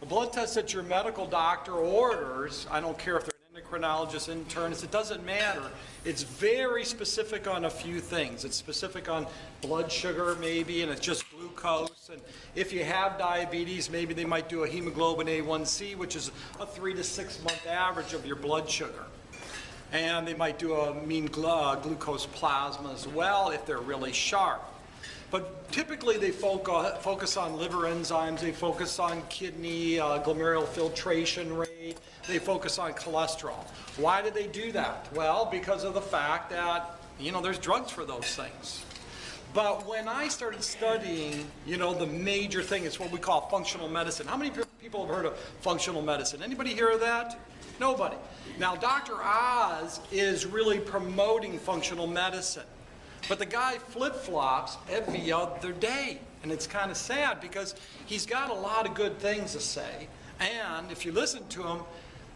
The blood test that your medical doctor orders, I don't care if they're an endocrinologist, internist, it doesn't matter. It's very specific on a few things. It's specific on blood sugar maybe, and it's just glucose. And if you have diabetes, maybe they might do a hemoglobin A1C, which is a 3 to 6 month average of your blood sugar. And they might do a mean glucose plasma as well if they're really sharp. But typically they focus on liver enzymes, they focus on kidney glomerular filtration rate, they focus on cholesterol. Why do they do that? Well, because of the fact that, there's drugs for those things. But when I started studying, the major thing is what we call functional medicine. How many people have heard of functional medicine? Anybody hear of that? Nobody. Now, Dr. Oz is really promoting functional medicine. But the guy flip-flops every other day. And it's kind of sad because he's got a lot of good things to say. And if you listen to him,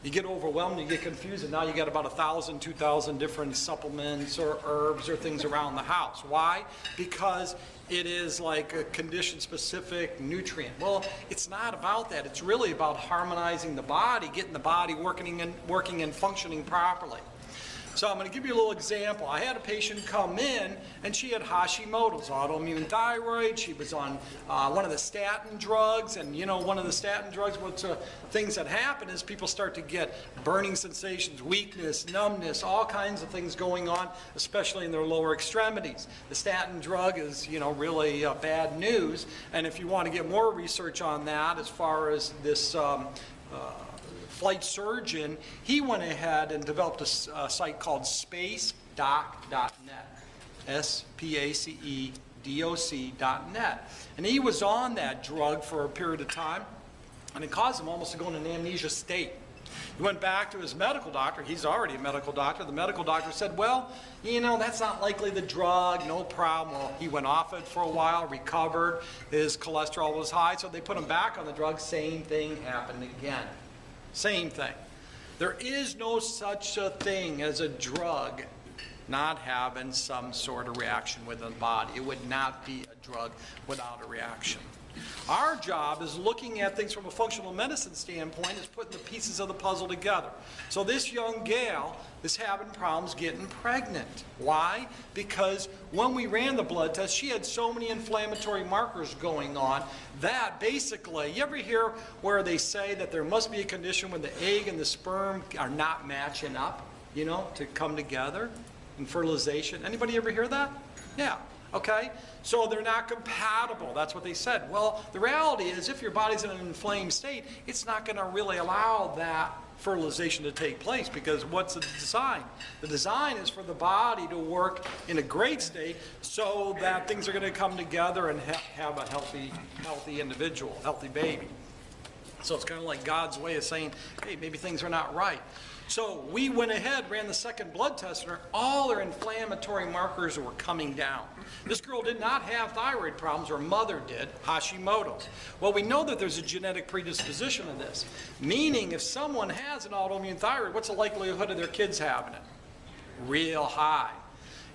you get overwhelmed, you get confused, and now you got about 1,000, 2,000 different supplements or herbs or things around the house. Why? Because it is like a condition-specific nutrient. Well, it's not about that. It's really about harmonizing the body, getting the body working and functioning properly. So I'm going to give you a little example. I had a patient come in, and she had Hashimoto's, autoimmune thyroid. She was on one of the statin drugs, and one of the statin drugs, things that happen is people start to get burning sensations, weakness, numbness, all kinds of things going on, especially in their lower extremities. The statin drug is, really bad news, and if you want to get more research on that, as far as this flight surgeon, he went ahead and developed a site called spacedoc.net, SPACEDOC.net. And he was on that drug for a period of time, and it caused him almost to go in an amnesia state. He went back to his medical doctor. He's already a medical doctor. The medical doctor said, well, that's not likely the drug, no problem. Well, he went off it for a while, recovered. His cholesterol was high, so they put him back on the drug. Same thing happened again. Same thing. There is no such a thing as a drug not having some sort of reaction within the body. It would not be a drug without a reaction. Our job is looking at things from a functional medicine standpoint, is putting the pieces of the puzzle together. So this young gal is having problems getting pregnant. Why? Because when we ran the blood test, she had so many inflammatory markers going on that basically, you ever hear where they say that there must be a condition when the egg and the sperm are not matching up, to come together in fertilization? Anybody ever hear that? Yeah. Okay, so they're not compatible. That's what they said. Well, the reality is if your body's in an inflamed state, it's not going to really allow that fertilization to take place, because what's the design? The design is for the body to work in a great state so that things are going to come together and have a healthy individual, healthy baby. So it's kind of like God's way of saying, hey, maybe things are not right. So we went ahead, ran the second blood test on her. All her inflammatory markers were coming down. This girl did not have thyroid problems. Her mother did, Hashimoto's. Well, we know that there's a genetic predisposition to this, meaning if someone has an autoimmune thyroid, what's the likelihood of their kids having it? Real high.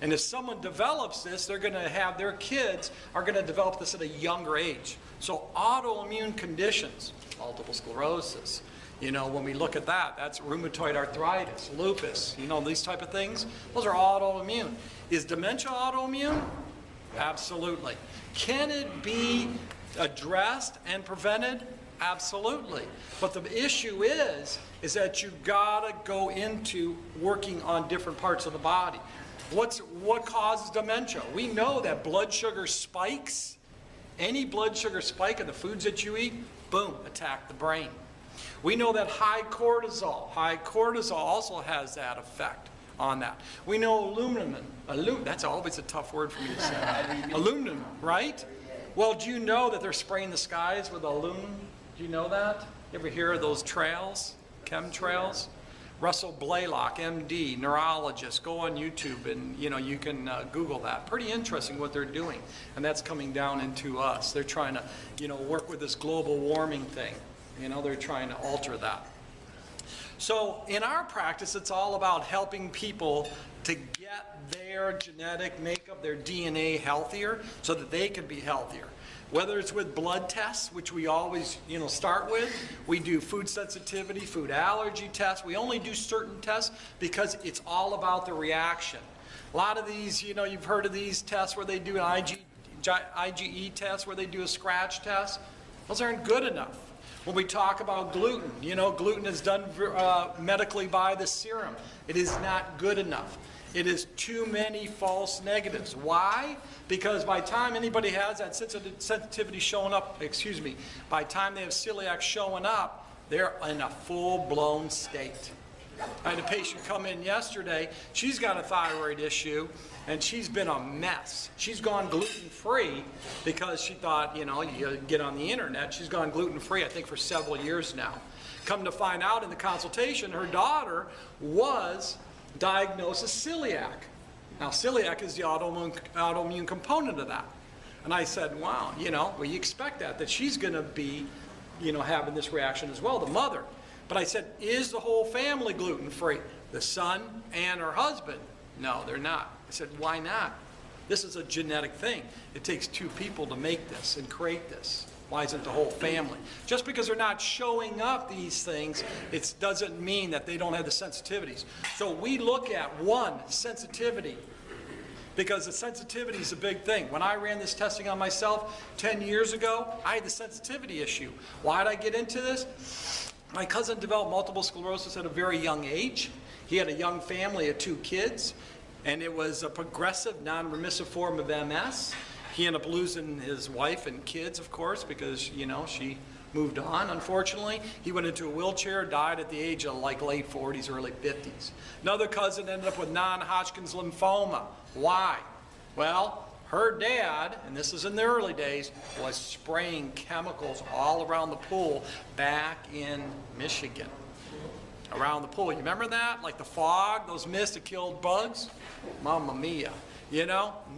And if someone develops this, they're going to have their kids are going to develop this at a younger age. So autoimmune conditions, multiple sclerosis, when we look at that, that's rheumatoid arthritis, lupus, these type of things. Those are autoimmune. Is dementia autoimmune? Absolutely. Can it be addressed and prevented? Absolutely. But the issue is that you've got to go into working on different parts of the body. What causes dementia? We know that blood sugar spikes. Any blood sugar spike in the foods that you eat, boom, attack the brain. We know that high cortisol also has that effect on that. We know aluminum, that's always a tough word for me to say. Aluminum, right? Well, do you know that they're spraying the skies with aluminum? Do you know that? You ever hear of those trails, chemtrails? Russell Blaylock, MD, neurologist, go on YouTube and you can Google that. Pretty interesting what they're doing, and that's coming down into us. They're trying to work with this global warming thing. They're trying to alter that. So in our practice, it's all about helping people to get their genetic makeup, their DNA healthier so that they can be healthier. Whether it's with blood tests, which we always, start with, we do food sensitivity, food allergy tests. We only do certain tests because it's all about the reaction. A lot of these, you've heard of these tests where they do an IgE test, where they do a scratch test. Those aren't good enough. When we talk about gluten, gluten is done medically by the serum. It is not good enough. It is too many false negatives. Why? Because by the time anybody has that sensitivity showing up, by the time they have celiac showing up, they're in a full-blown state. I had a patient come in yesterday. She's got a thyroid issue, and she's been a mess. She's gone gluten-free because she thought, you get on the internet. She's gone gluten-free, I think, for several years now. Come to find out in the consultation, her daughter was diagnosed as celiac. Now, celiac is the autoimmune component of that. And I said, wow, well, you expect that she's going to be, having this reaction as well, the mother. But I said, is the whole family gluten-free? The son and her husband? No, they're not. I said, why not? This is a genetic thing. It takes two people to make this and create this. Why isn't the whole family? Just because they're not showing up these things, it doesn't mean that they don't have the sensitivities. So we look at, one, sensitivity, because the sensitivity is a big thing. When I ran this testing on myself 10 years ago, I had the sensitivity issue. Why did I get into this? My cousin developed multiple sclerosis at a very young age. He had a young family of 2 kids, and it was a progressive, non-remissive form of MS. He ended up losing his wife and kids, of course, because, she moved on, unfortunately. He went into a wheelchair, died at the age of like late 40s, early 50s. Another cousin ended up with non-Hodgkin's lymphoma. Why? Well, her dad, and this is in the early days, was spraying chemicals all around the pool back in Michigan. Around the pool. You remember that? Like the fog, those mists that killed bugs? Mamma mia.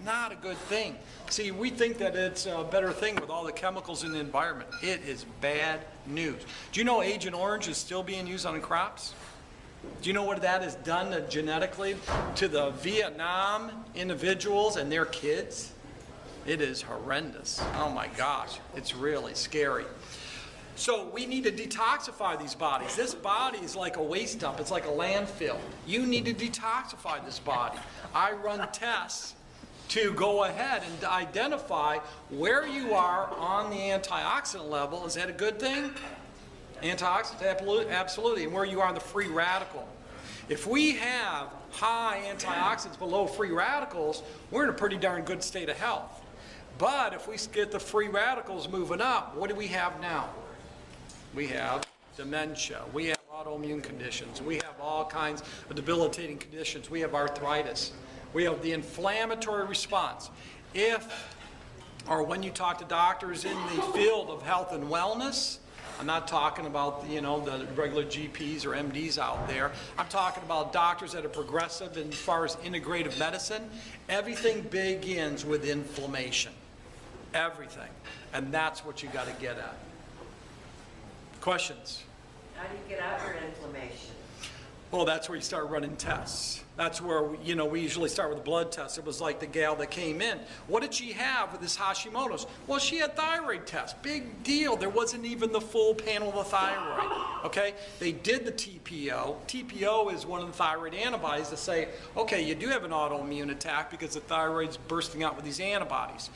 Not a good thing. See, we think that it's a better thing with all the chemicals in the environment. It is bad news. Do you know Agent Orange is still being used on crops? Do you know what that has done genetically to the Vietnam individuals and their kids? It is horrendous. Oh my gosh, it's really scary. So we need to detoxify these bodies. This body is like a waste dump. It's like a landfill. You need to detoxify this body. I run tests to go ahead and identify where you are on the antioxidant level. Is that a good thing? Antioxidants, absolutely. And where you are on the free radical. If we have high antioxidants below free radicals, we're in a pretty darn good state of health. But if we get the free radicals moving up, what do we have now? We have dementia, we have autoimmune conditions, we have all kinds of debilitating conditions, we have arthritis, we have the inflammatory response. When you talk to doctors in the field of health and wellness, I'm not talking about, the regular GPs or MDs out there. I'm talking about doctors that are progressive as far as integrative medicine. Everything begins with inflammation. Everything. And that's what you got to get at. Questions? How do you get out your inflammation? Well, that's where you start running tests. That's where, we usually start with a blood test. It was like the gal that came in. What did she have with this Hashimoto's? Well, she had thyroid tests. Big deal. There wasn't even the full panel of the thyroid. Okay? They did the TPO. TPO is one of the thyroid antibodies to say, okay, you do have an autoimmune attack because the thyroid's bursting out with these antibodies.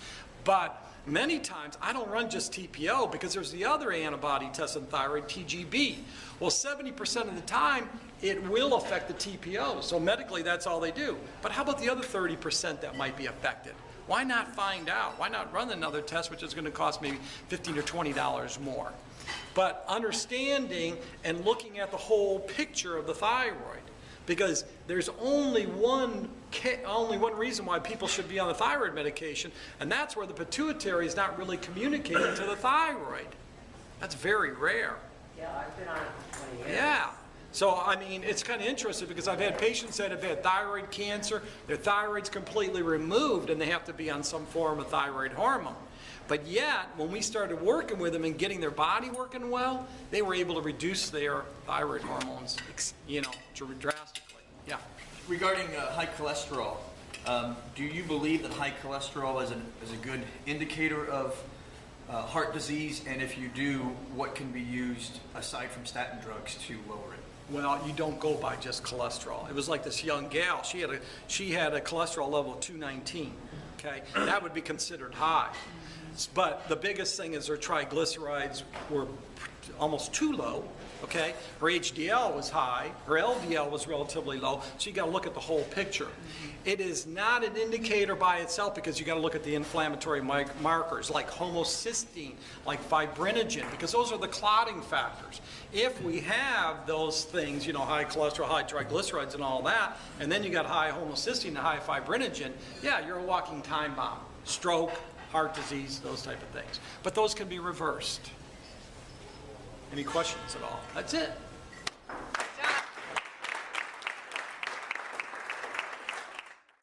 But many times, I don't run just TPO because there's the other antibody test on thyroid, TGB. Well, 70% of the time, it will affect the TPO. So medically, that's all they do. But how about the other 30% that might be affected? Why not find out? Why not run another test, which is going to cost maybe $15 or $20 more? But understanding and looking at the whole picture of the thyroid, because there's only one reason why people should be on the thyroid medication, and that's where the pituitary is not really communicating to the thyroid. That's very rare. Yeah, I've been on it for 20 years. Yeah. So, it's kind of interesting because I've had patients that have had thyroid cancer, their thyroid's completely removed, and they have to be on some form of thyroid hormone. But yet, when we started working with them and getting their body working well, they were able to reduce their thyroid hormones, drastically. Yeah. Regarding high cholesterol, do you believe that high cholesterol is a good indicator of heart disease, and if you do, what can be used aside from statin drugs to lower it? Well, you don't go by just cholesterol. It was like this young gal. She had a cholesterol level of 219. Okay, that would be considered high. But the biggest thing is her triglycerides were almost too low. Okay, her HDL was high, her LDL was relatively low, so you got to look at the whole picture. It is not an indicator by itself because you got to look at the inflammatory markers like homocysteine, like fibrinogen, because those are the clotting factors. If we have those things, you know, high cholesterol, high triglycerides and all that, and then you got high homocysteine and high fibrinogen, yeah, you're a walking time bomb. Stroke, heart disease, those type of things. But those can be reversed. Any questions at all? That's it.